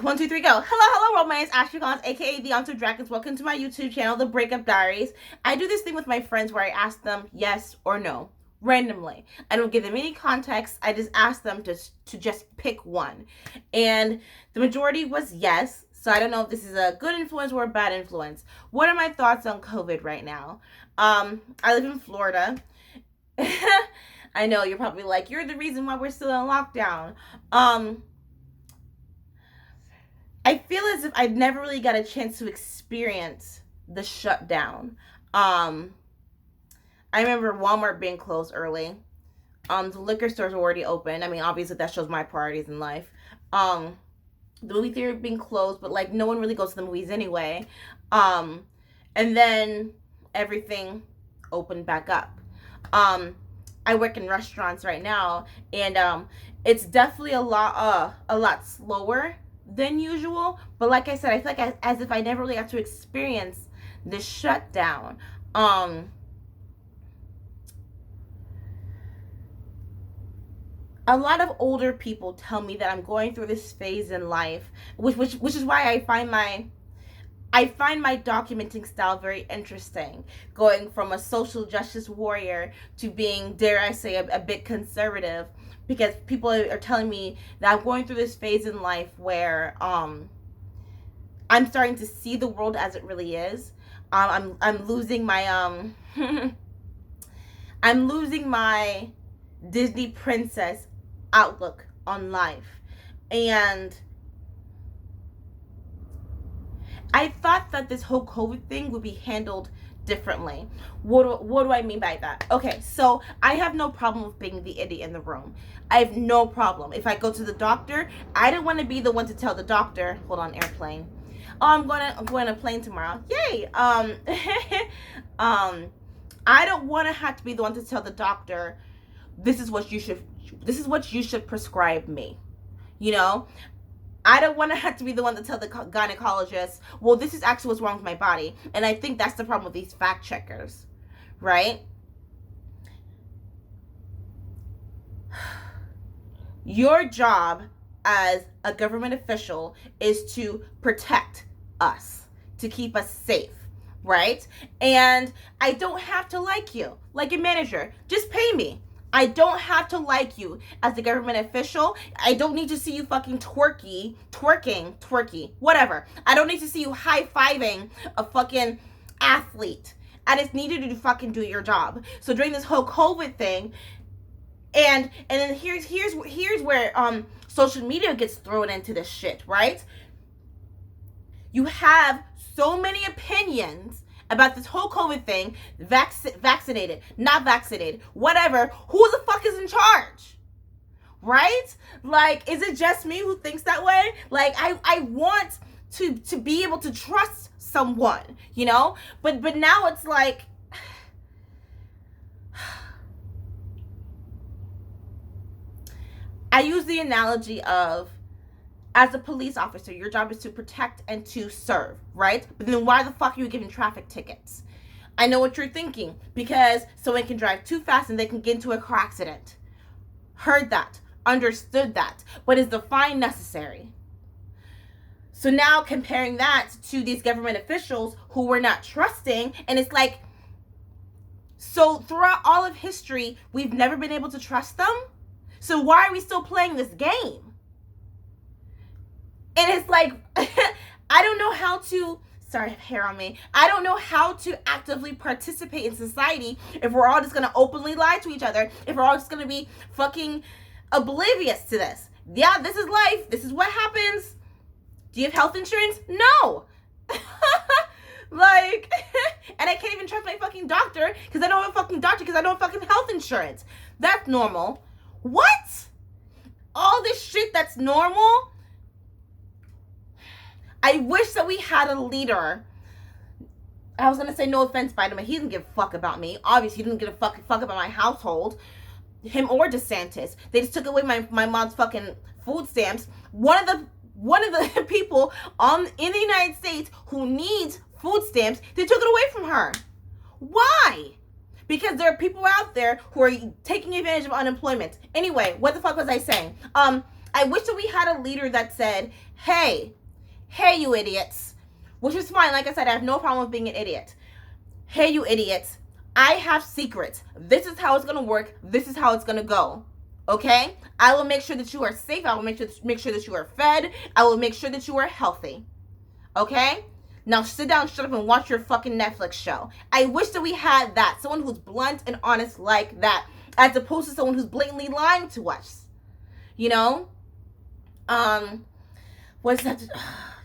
One, two, three, go. Hello, world. My name is Ashley Collins, aka the Onto Dragons. Welcome to my YouTube channel, The Breakup Diaries. I do this thing with my friends where I ask them yes or no, randomly. I don't give them any context. I just ask them to just pick one. And the majority was yes. So I don't know if this is a good influence or a bad influence. What are my thoughts on COVID right now? I live in Florida. I know you're probably like, you're the reason why we're still in lockdown. I feel as if I never really got a chance to experience the shutdown. Um, I remember Walmart being closed early. The liquor stores were already open. I mean, obviously that shows my priorities in life. Um, the movie theater being closed, but like no one really goes to the movies anyway. Um, and then everything opened back up. Um, I work in restaurants right now, and it's definitely a lot slower than usual. But like I said, I feel like as if I never really got to experience the shutdown. Um, a lot of older people tell me that I'm going through this phase in life, which is why I find my documenting style very interesting, going from a social justice warrior to being, dare I say, a bit conservative, because people are telling me that I'm going through this phase in life where I'm starting to see the world as it really is. I'm losing my I'm losing my Disney princess outlook on life, and I thought that this whole COVID thing would be handled differently. What do I mean by that? Okay, so I have no problem with being the idiot in the room. I have no problem. If I go to the doctor, I don't want to be the one to tell the doctor, hold on, airplane. Oh, I'm going to plane tomorrow. Yay. Um I don't want to have to be the one to tell the doctor this is what you should prescribe me. You know? I don't want to have to be the one to tell the gynecologist, well, this is actually what's wrong with my body. And I think that's the problem with these fact checkers, right? Your job as a government official is to protect us, to keep us safe, right? And I don't have to like you, like a manager. Just pay me. I don't have to like you as a government official. I don't need to see you fucking twerking, whatever. I don't need to see you high-fiving a fucking athlete. I just need you to fucking do your job. So during this whole COVID thing, and then here's where social media gets thrown into this shit, right? You have so many opinions about this whole COVID thing, vaccinated, not vaccinated, whatever. Who the fuck is in charge? Right? Like, is it just me who thinks that way? Like, I want to be able to trust someone, you know? But now it's like, I use the analogy of, as a police officer, your job is to protect and to serve, right? But then why the fuck are you giving traffic tickets? I know what you're thinking. Because someone can drive too fast and they can get into a car accident. Heard that. Understood that. But is the fine necessary? So now comparing that to these government officials who we're not trusting, and it's like, so throughout all of history, we've never been able to trust them? So why are we still playing this game? And it's like, I don't know how to, sorry, I have hair on me. I don't know how to actively participate in society if we're all just going to openly lie to each other, if we're all just going to be fucking oblivious to this. Yeah, this is life. This is what happens. Do you have health insurance? No. Like, and I can't even trust my fucking doctor because I don't have a fucking doctor because I don't have fucking health insurance. That's normal. What? All this shit that's normal? I wish that we had a leader. I was gonna say no offense, Biden, but he didn't give a fuck about me. Obviously, he didn't give a fuck about my household. Him or DeSantis. They just took away my mom's fucking food stamps. One of the people in the United States who needs food stamps, they took it away from her. Why? Because there are people out there who are taking advantage of unemployment. Anyway, what the fuck was I saying? I wish that we had a leader that said, hey, you idiots, which is fine. Like I said, I have no problem with being an idiot. Hey, you idiots, I have secrets. This is how it's going to work. This is how it's going to go. Okay? I will make sure that you are safe. I will make sure that you are fed. I will make sure that you are healthy. Okay? Now sit down, shut up, and watch your fucking Netflix show. I wish that we had that. Someone who's blunt and honest like that, as opposed to someone who's blatantly lying to us. You know? What's that?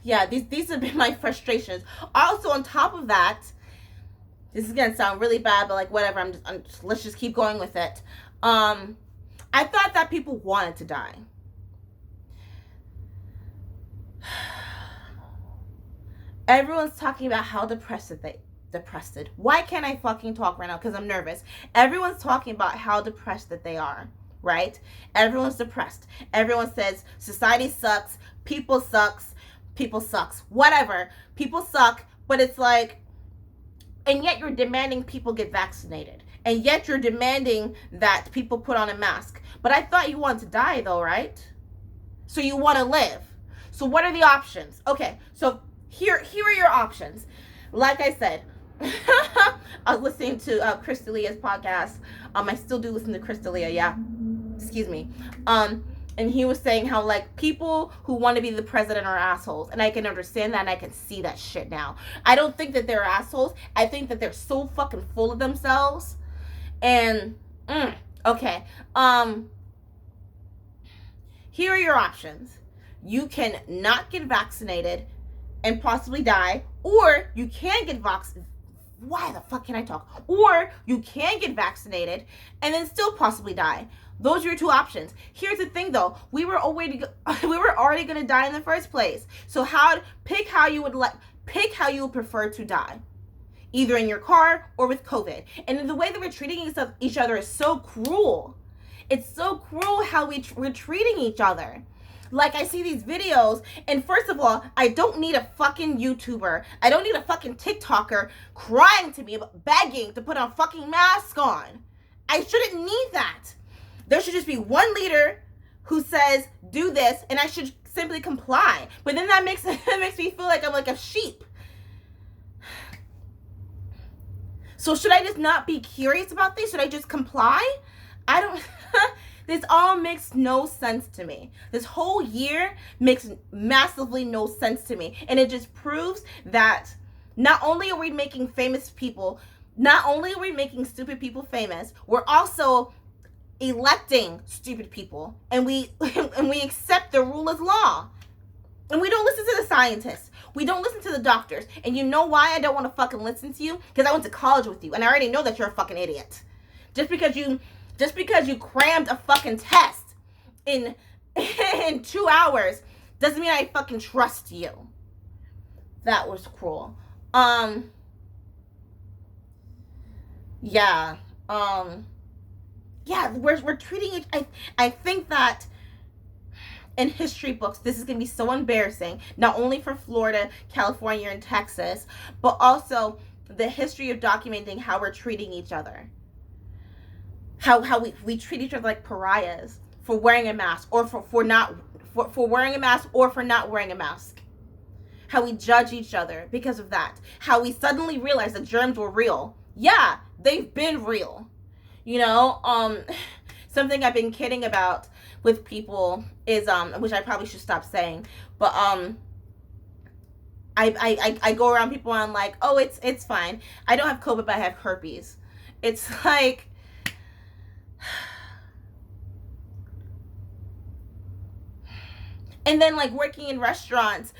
Yeah, these have been my frustrations. Also, on top of that, this is gonna sound really bad, but like whatever. Let's just keep going with it. I thought that people wanted to die. Everyone's talking about how depressed. Why can't I fucking talk right now? Because I'm nervous. Everyone's talking about how depressed that they are, right? Everyone's depressed. Everyone says society sucks, people sucks, whatever. People suck, but it's like, and yet you're demanding people get vaccinated. And yet you're demanding that people put on a mask. But I thought you wanted to die though, right? So you want to live. So what are the options? Okay, so here are your options. Like I said, I was listening to Chris D'Elia's podcast. I still do listen to Chris D'Elia, yeah. Excuse me. And he was saying how like people who want to be the president are assholes, and I can understand that, and I can see that shit now. I don't think that they're assholes. I think that they're so fucking full of themselves. And okay. Here are your options. You can not get vaccinated and possibly die, or you can get why the fuck can I talk? Or you can get vaccinated and then still possibly die. Those are your two options. Here's the thing though, we were already going to die in the first place. So pick how you would prefer to die. Either in your car or with COVID. And the way that we're treating each other is so cruel. It's so cruel how we're treating each other. Like, I see these videos, and first of all, I don't need a fucking YouTuber. I don't need a fucking TikToker crying to me, begging to put a fucking mask on. I shouldn't need that. There should just be one leader who says, do this, and I should simply comply. But then that makes me feel like I'm like a sheep. So should I just not be curious about this? Should I just comply? I don't... This all makes no sense to me. This whole year makes massively no sense to me. And it just proves that not only are we making famous people, not only are we making stupid people famous, we're also electing stupid people. And we accept the rule as law. And we don't listen to the scientists. We don't listen to the doctors. And you know why I don't want to fucking listen to you? Because I went to college with you. And I already know that you're a fucking idiot. Just because you crammed a fucking test in 2 hours doesn't mean I fucking trust you. That was cruel. Yeah. Yeah, we're treating it. I think that in history books, this is going to be so embarrassing, not only for Florida, California, and Texas, but also the history of documenting how we're treating each other. How we treat each other like pariahs for wearing a mask, or for wearing a mask, or for not wearing a mask. How we judge each other because of that. How we suddenly realize that germs were real. Yeah, they've been real. You know, something I've been kidding about with people is which I probably should stop saying, but I go around people and I'm like, oh, it's fine. I don't have COVID, but I have herpes. It's like, and then like working in restaurants,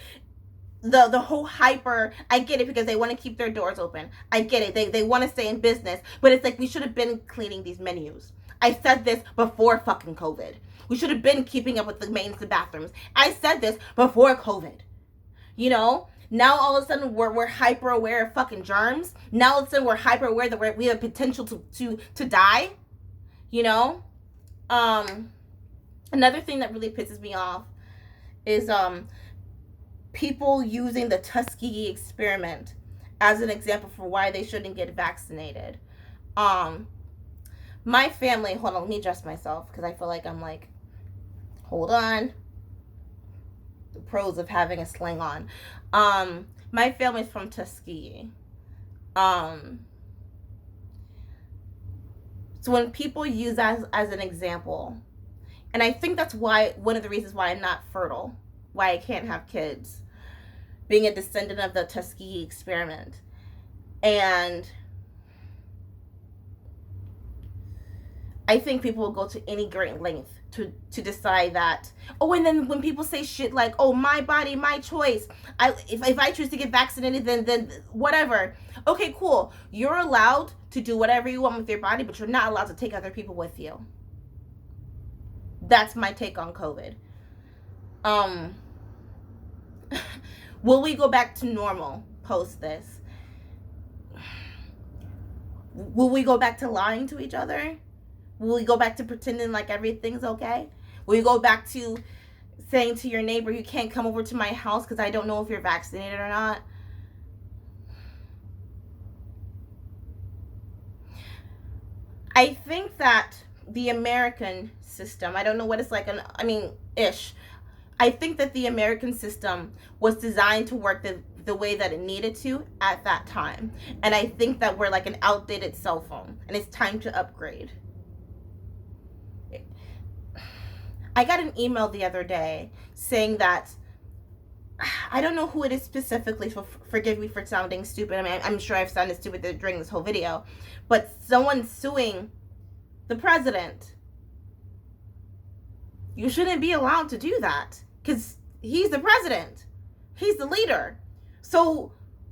the whole hyper, I get it because they want to keep their doors open. I get it. They want to stay in business, but it's like we should have been cleaning these menus. I said this before fucking COVID. We should have been keeping up with the maintenance of bathrooms. I said this before COVID. You know? Now all of a sudden we're hyper aware of fucking germs. Now all of a sudden we're hyper aware that we have potential to die. You know? Another thing that really pisses me off is people using the Tuskegee experiment as an example for why they shouldn't get vaccinated. My family, hold on, let me adjust myself because I feel like I'm like Hold on. The pros of having a sling on. My family's from Tuskegee. Um, so when people use that as an example, and I think that's why one of the reasons why I'm not fertile, why I can't have kids, being a descendant of the Tuskegee experiment. And I think people will go to any great length to decide that. Oh, and then when people say shit like, "Oh, my body, my choice," if I choose to get vaccinated, then whatever. Okay, cool. You're allowed to do whatever you want with your body, but you're not allowed to take other people with you. That's my take on COVID. Um, will we go back to normal post this? Will we go back to lying to each other? Will we go back to pretending like everything's okay? Will you go back to saying to your neighbor, you can't come over to my house because I don't know if you're vaccinated or not? I think that the American system, I don't know what it's like, ish. I think that the American system was designed to work the way that it needed to at that time. And I think that we're like an outdated cell phone and it's time to upgrade. I got an email the other day saying that I don't know who it is specifically, so forgive me for sounding stupid. I mean, I'm sure I've sounded stupid during this whole video, but someone's suing the president. You shouldn't be allowed to do that because he's the president. He's the leader. So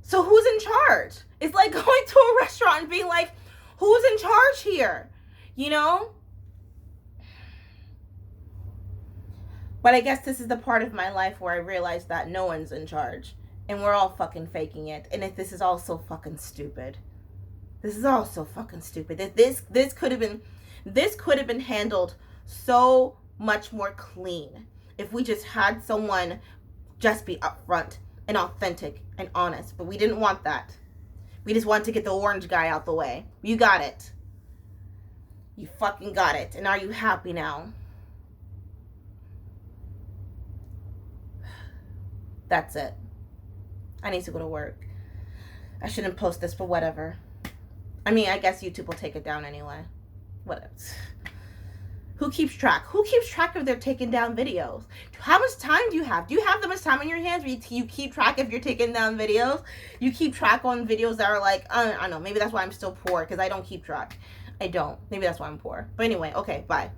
who's in charge? It's like going to a restaurant and being like, who's in charge here? You know? But I guess this is the part of my life where I realized that no one's in charge. And we're all fucking faking it. And this is all so fucking stupid. This is all so fucking stupid. This could have been handled so much more clean if we just had someone just be upfront and authentic and honest. But we didn't want that. We just wanted to get the orange guy out the way. You got it. You fucking got it. And are you happy now? That's it. I need to go to work. I shouldn't post this, but whatever. I mean, I guess YouTube will take it down anyway. Whatever. Who keeps track? Who keeps track of their taken down videos? How much time do you have? Do you have that much time on your hands where you keep track if you're taking down videos? You keep track on videos that are like, I don't know, maybe that's why I'm still poor, because I don't keep track. I don't. Maybe that's why I'm poor. But anyway, okay, bye.